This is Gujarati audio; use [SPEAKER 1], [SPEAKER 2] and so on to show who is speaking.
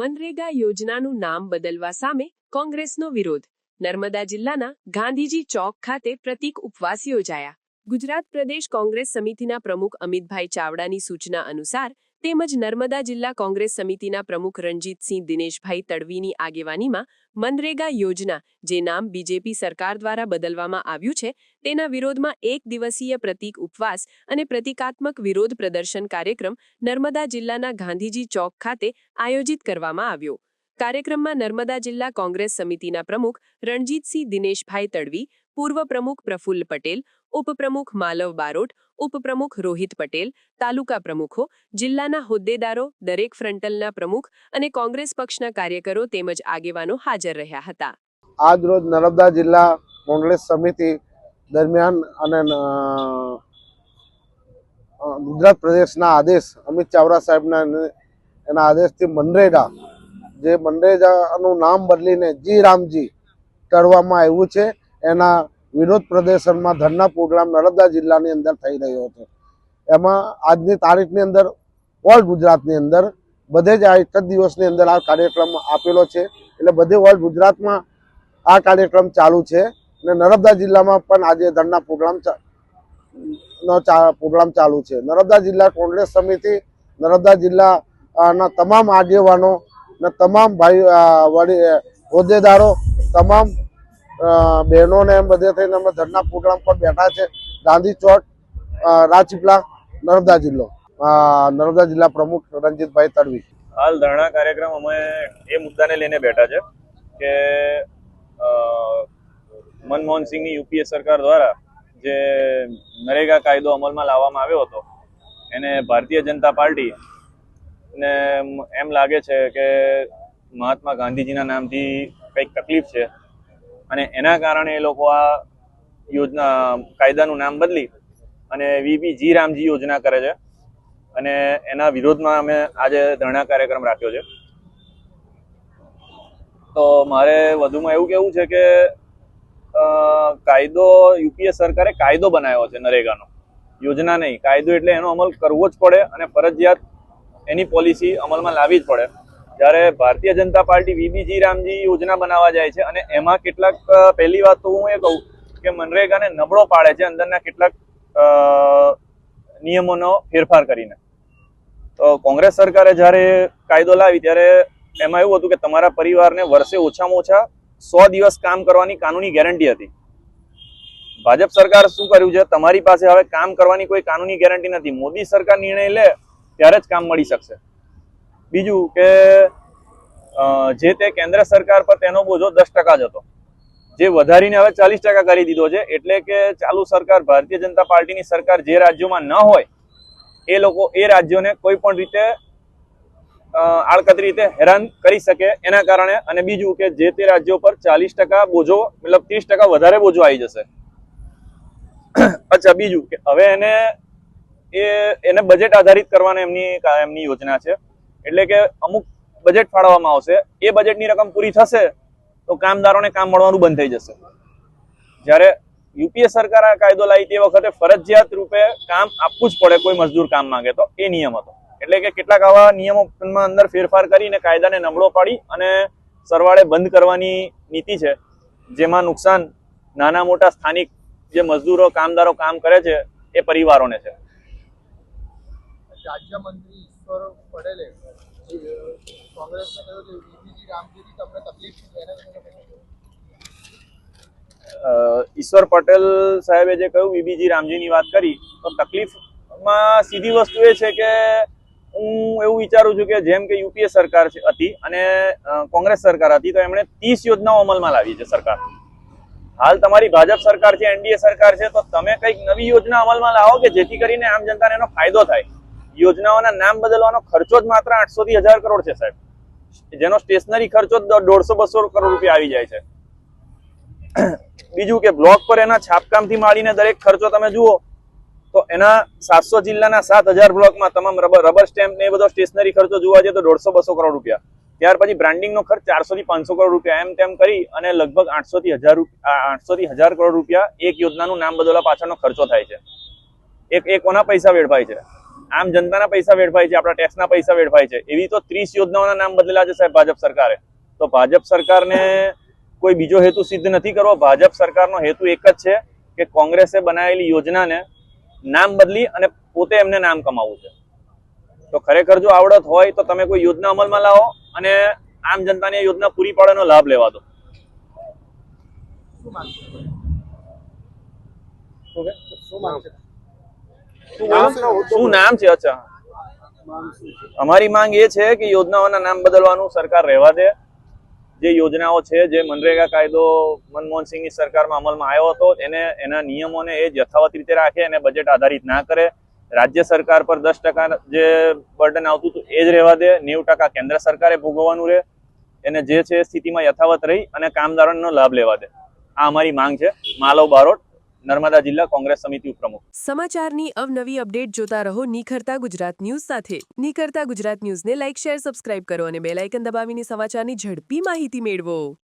[SPEAKER 1] મનરેગા યોજનાનું નામ બદલવા સામે કોંગ્રેસનો વિરોધ. નર્મદા જિલ્લાના ગાંધીજી ચોક ખાતે પ્રતીક ઉપવાસ યોજાયા. ગુજરાત પ્રદેશ કોંગ્રેસ સમિતિના પ્રમુખ અમિતભાઈ ચાવડાની સૂચના અનુસાર તેમજ નર્મદા જિલ્લા કોંગ્રેસ સમિતિના પ્રમુખ રણજીતસિંહ દિનેશભાઈ તડવીની આગેવાનીમાં મનરેગા યોજના, જે નામ બીજેપી સરકાર દ્વારા બદલવામાં આવ્યું છે, તેના વિરોધમાં એક દિવસીય પ્રતીક ઉપવાસ અને પ્રતિકાત્મક વિરોધ પ્રદર્શન કાર્યક્રમ નર્મદા જિલ્લાના ગાંધીજી ચોક ખાતે આયોજિત કરવામાં આવ્યો. કાર્યક્રમમાં નર્મદા જિલ્લા કોંગ્રેસ સમિતિના પ્રમુખ રણજીતસિંહ દિનેશભાઈ તડવી, પૂર્વ પ્રમુખ પ્રફુલ્લ પટેલ, ઉપપ્રમુખ માલવ બારોટ, ઉપપ્રમુખ રોહિત પટેલ, તાલુકા પ્રમુખો, જિલ્લાના હોદ્દેદારો, દરેક ફ્રન્ટલના પ્રમુખ અને કોંગ્રેસ પક્ષના કાર્યકરો તેમજ આગેવાનો હાજર રહ્યા હતા.
[SPEAKER 2] આજ રોજ નર્મદા જિલ્લા કોંગ્રેસ સમિતિ દરમિયાન અને ગુજરાત પ્રદેશના આદેશ અમિત ચાવડા સાહેબના એના આદેશથી મનરેગાનું નામ બદલીને જી રામજી કરવામાં આવ્યું છે. એના વિરોધ પ્રદર્શનમાં ધરના પ્રોગ્રામ નર્મદા જિલ્લાની અંદર થઈ રહ્યો હતો. એમાં આજની તારીખની અંદર ઓલ ગુજરાતની અંદર બધે જ આ એક જ દિવસની અંદર આ કાર્યક્રમ આપેલો છે. એટલે બધે ઓલ ગુજરાતમાં આ કાર્યક્રમ ચાલુ છે અને નર્મદા જિલ્લામાં પણ આજે ધરના પ્રોગ્રામ ચાલુ છે. નર્મદા જિલ્લા કોંગ્રેસ સમિતિ, નર્મદા જિલ્લાના તમામ આગેવાનો અને તમામ ભાઈ હોદ્દેદારો, તમામ બહેનોને એમ બધે થઈને અમે ધરના પ્રોગ્રામ પર બેઠા છે. ગાંધી ચોક, રાજપીપળા, નર્મદા જિલ્લા પ્રમુખ રણજીતભાઈ તડવી.
[SPEAKER 3] હાલ ધરણા કાર્યક્રમ અમે એ મુદ્દાને લઈને બેઠા છે કે મનમોહન સિંહની યુપીએ સરકાર દ્વારા જે નરેગા કાયદો અમલમાં લાવવામાં આવ્યો હતો, એને ભારતીય જનતા પાર્ટી ને એમ લાગે છે કે મહાત્મા ગાંધીજીના નામથી કંઈક તકલીફ છે અને એના કારણે એ લોકો આ યોજના કાયદાનું નામ બદલી અને જી રામજી યોજના કરે છે અને એના વિરોધમાં અમે આજે ધરણા કાર્યક્રમ રાખ્યો છે. તો મારે વધુમાં એવું કહેવું છે કે કાયદો યુપીએ સરકારે કાયદો બનાવ્યો છે, નરેગાનો, યોજના નહીં. કાયદો એટલે એનો અમલ કરવો જ પડે અને ફરજિયાત એની પોલિસી અમલમાં લાવવી જ પડે. જ્યારે ભારતીય જનતા પાર્ટી જી રામજી યોજના બનાવવા જાય છે અને એમાં કેટલાક, પહેલી વાત તો હું એ કહું કે મનરેગાને નબળો પાડે છે અંદરના કેટલાક નિયમોનો ફેરફાર કરીને. તો કોંગ્રેસ સરકારે જ્યારે કાયદો લાવી ત્યારે એમાં એવું હતું કે તમારા પરિવારને વર્ષે ઓછામાં ઓછા 100 દિવસ કામ કરવાની કાનૂની ગેરંટી હતી. ભાજપ સરકાર શું કર્યું છે, તમારી પાસે હવે કામ કરવાની કોઈ કાનૂની ગેરંટી નથી. મોદી સરકાર નિર્ણય લે ત્યારે જ કામ મળી શકશે. બીજું કે જે તે કેન્દ્ર સરકાર પર તેનો બોજો 10% જ હતો, જે વધારીને હવે 40% કરી દીધો છે. એટલે કે ચાલુ સરકાર, ભારતીય જનતા પાર્ટીની સરકાર જે રાજ્યોમાં ન હોય એ લોકો એ રાજ્યોને કોઈ પણ રીતે આડકતરી રીતે હેરાન કરી શકે એના કારણે. અને બીજું કે જે તે રાજ્યો પર 40% બોજો, મતલબ 30% વધારે બોજો આવી જશે. અચ્છા, બીજું કે હવે એને બજેટ આધારિત કરવાની એમની યોજના છે. એટલે કે અમુક બજેટ ફાળવવામાં આવશે, એ બજેટની રકમ પૂરી થશે તો કામદારોને કામ મળવાનું બંધ થઈ જશે. જ્યારે યુપીએ સરકાર આ કાયદો લાવી તે વખતે ફરજિયાત રૂપે કામ આપવું જ પડે કોઈ મજદૂર કામ માંગે તો, એ નિયમ હતો. એટલે કે કેટલાક આવા નિયમોમાં અંદર ફેરફાર કરીને કાયદાને નબળો પાડી અને સરવાળે બંધ કરવાની નીતિ છે, જેમાં નુકસાન નાના મોટા સ્થાનિક જે મજદૂરો, કામદારો કામ કરે છે એ પરિવારોને છે.
[SPEAKER 4] રાજ્યમંત્રી ઈશ્વર પટેલે કોંગ્રેસને કહ્યું કે જી રામજીથી તમને તકલીફ છે.
[SPEAKER 3] ઈશ્વર પટેલ સાહેબે જે કહ્યું જી રામજીની વાત કરી, તો તકલીફમાં સીધી વસ્તુ એ છે કે હું એવું વિચારું છું કે જેમ કે યુપીએ સરકાર હતી અને કોંગ્રેસ સરકાર હતી, તો એમણે 30 યોજનાઓ અમલમાં લાવી છે સરકાર. હાલ તમારી ભાજપ સરકાર છે, એનડીએ સરકાર છે, તો તમે કંઈક નવી યોજના અમલમાં લાવો કે જેથી કરીને આમ જનતાને એનો ફાયદો થાય. યોજનાઓના નામ બદલવાનો ખર્ચો જ માત્ર 800 થી 1000 કરોડ છે સાહેબ, જેનો સ્ટેશનરી ખર્ચો 150-200 કરોડ રૂપિયા આવી જાય છે. બીજું કે બ્લોક પર એના છાપકામથી માંડીને દરેક ખર્ચો તમે જુઓ તો એના 700 જિલ્લાના 7000 બ્લોકમાં તમામ રબર સ્ટેમ્પ ને એ બધો સ્ટેશનરી ખર્ચો જોવા જઈએ તો 150-200 કરોડ રૂપિયા. ત્યાર પછી બ્રાન્ડિંગનો ખર્ચ 400 થી 500 કરોડ રૂપિયા, એમ તેમ કરી અને લગભગ 800 થી 1000 કરોડ રૂપિયા એક યોજનાનું નામ બદલવા પાછળનો ખર્ચો થાય છે. એ કોના પૈસા વેડફાય છે? આમ જનતાના પૈસા વેડફાય છે, આપણા ટેક્સના પૈસા વેડફાય છે. એવી તો 30 યોજનાઓના નામ બદલેલા છે સાહેબ ભાજપ સરકારે. તો ભાજપ સરકારને કોઈ બીજો હેતુ સિદ્ધ નથી કરવો. ભાજપ સરકારનો હેતુ એક જ છે કે કોંગ્રેસે બનાવેલી યોજનાને નામ બદલી અને પોતે એમને નામ કમાવવું છે. તો ખરેખર જો આવડત હોય તો તમે કોઈ યોજના અમલમાં લાવો અને આમ જનતાને એ યોજના પૂરી પાડવાનો લાભ લેવા દો.
[SPEAKER 4] શું માંગ છે?
[SPEAKER 3] શું કે?
[SPEAKER 4] શું માંગ છે?
[SPEAKER 3] શું નામ છે? અચ્છા,
[SPEAKER 4] માંગ શું છે?
[SPEAKER 3] અમારી માંગ એ છે કે યોજનાઓના નામ બદલવાનું સરકાર રહેવા દે. જે યોજનાઓ છે, જે મનરેગા કાયદો મનમોહનસિંહની સરકારમાં અમલમાં આવ્યો હતો, એના નિયમોને એ જ યથાવત રીતે રાખે અને બજેટ આધારિત ના કરે. રાજ્ય સરકાર પર 10% જે બર્ડન આવતું હતું એ જ રહેવા દે. 90% કેન્દ્ર સરકારે ભોગવવાનું રહે. એને જે છે એ સ્થિતિમાં યથાવત રહી અને કામદારોનો લાભ લેવા દે. આ અમારી માંગ છે. માલવ બારોટ, નર્મદા જિલ્લા કોંગ્રેસ સમિતિ ઉપપ્રમુખ.
[SPEAKER 1] સમાચારની અવનવી અપડેટ જોતા રહો નિખરતા ગુજરાત ન્યૂઝ સાથે. નિખરતા ગુજરાત ન્યૂઝને લાઇક, શેર, સબસ્ક્રાઇબ કરો અને બેલ આઇકન દબાવીને સમાચારની ઝડપી માહિતી મેળવો.